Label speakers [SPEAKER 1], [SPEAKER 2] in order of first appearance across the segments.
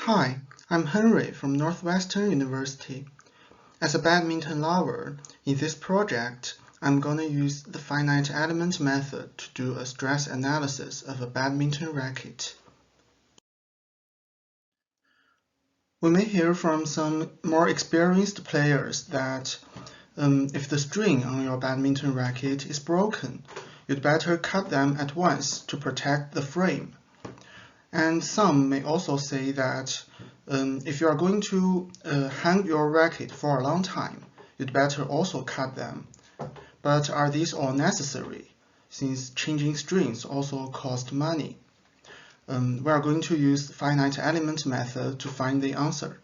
[SPEAKER 1] Hi, I'm Henry from Northwestern University. As a badminton lover, in this project, I'm going to use the finite element method to do a stress analysis of a badminton racket. We may hear from some more experienced players that if the string on your badminton racket is broken, you'd better cut them at once to protect the frame. And some may also say that if you are going to hang your racket for a long time, you'd better also cut them. But are these all necessary, since changing strings also cost money? We are going to use the finite element method to find the answer.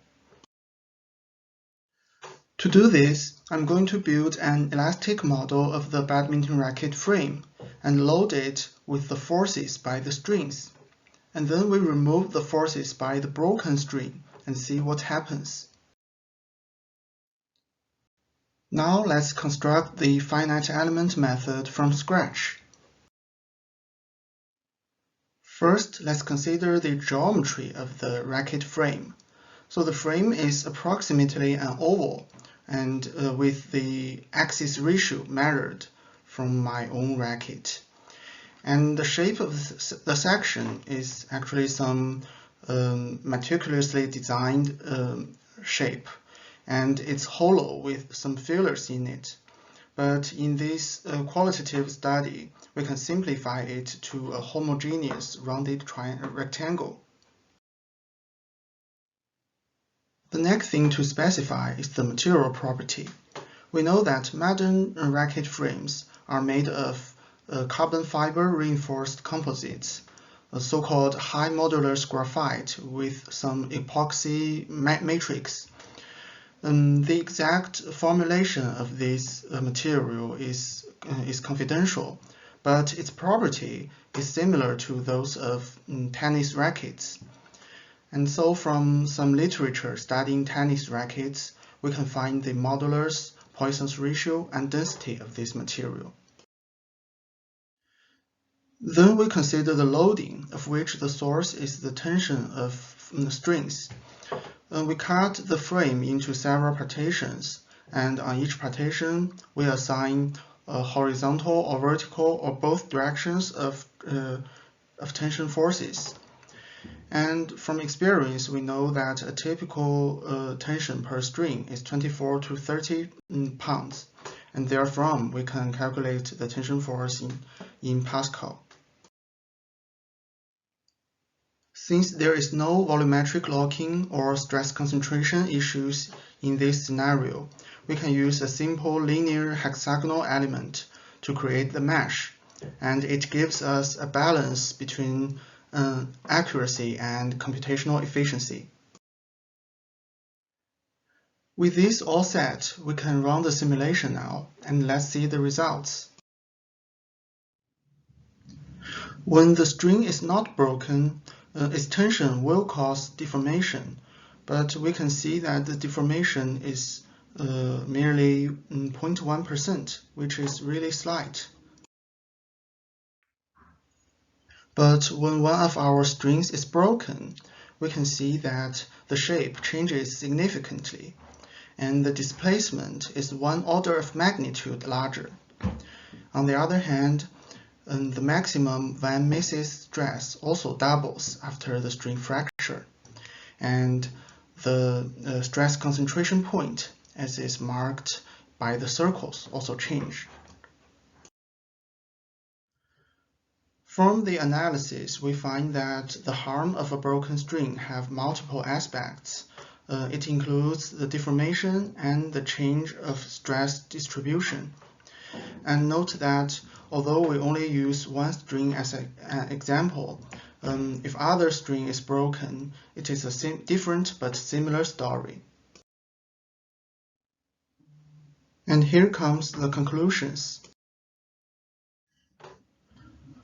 [SPEAKER 1] To do this, I'm going to build an elastic model of the badminton racket frame and load it with the forces by the strings. And then we remove the forces by the broken string and see what happens. Now let's construct the finite element method from scratch. First, let's consider the geometry of the racket frame. So the frame is approximately an oval and with the axis ratio measured from my own racket. And the shape of the section is actually some meticulously designed shape, and it's hollow with some fillers in it. But in this qualitative study, we can simplify it to a homogeneous rounded rectangle. The next thing to specify is the material property. We know that modern racket frames are made of carbon fiber reinforced composites, a so-called high modulus graphite with some epoxy matrix. The exact formulation of this material is confidential, but its property is similar to those of tennis rackets. And so from some literature studying tennis rackets, we can find the modulus, Poisson's ratio, and density of this material. Then we consider the loading, of which the source is the tension of the strings. We cut the frame into several partitions, and on each partition we assign a horizontal or vertical or both directions of tension forces. And from experience, we know that a typical tension per string is 24 to 30 pounds, and therefrom we can calculate the tension force in Pascal. Since there is no volumetric locking or stress concentration issues in this scenario, we can use a simple linear hexagonal element to create the mesh, and it gives us a balance between accuracy and computational efficiency. With this all set, we can run the simulation now, and let's see the results. When the string is not broken, its tension will cause deformation, but we can see that the deformation is merely 0.1%, which is really slight. But when one of our strings is broken, we can see that the shape changes significantly, and the displacement is one order of magnitude larger. On the other hand, the maximum van Mises stress also doubles after the string fracture, and the stress concentration point, as is marked by the circles, also change. From the analysis, we find that the harm of a broken string have multiple aspects. It includes the deformation and the change of stress distribution. And note that although we only use one string as an example, if other string is broken, it is a different but similar story. And here comes the conclusions.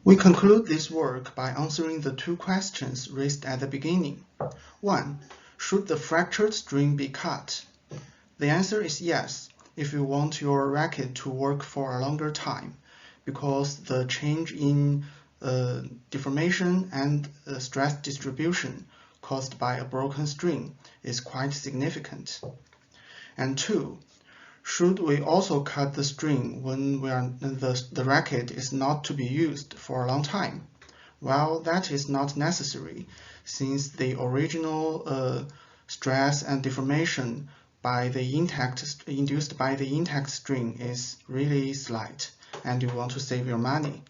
[SPEAKER 1] We conclude this work by answering the two questions raised at the beginning. 1. Should the fractured string be cut? The answer is yes, if you want your racket to work for a longer time, because the change in deformation and stress distribution caused by a broken string is quite significant. And 2. Should we also cut the string when the racket is not to be used for a long time? Well, that is not necessary, since the original stress and deformation induced by the intact string is really slight, and you want to save your money.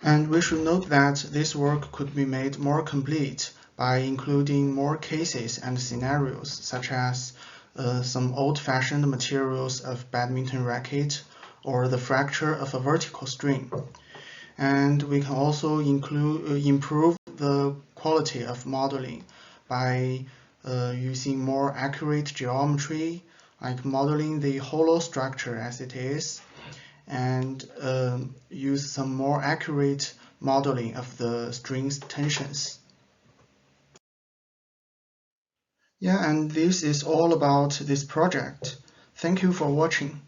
[SPEAKER 1] And we should note that this work could be made more complete by including more cases and scenarios, such as some old-fashioned materials of badminton racket or the fracture of a vertical string. And we can also improve the quality of modeling by using more accurate geometry, like modeling the hollow structure as it is, and use some more accurate modeling of the string's tensions. Yeah, and this is all about this project. Thank you for watching.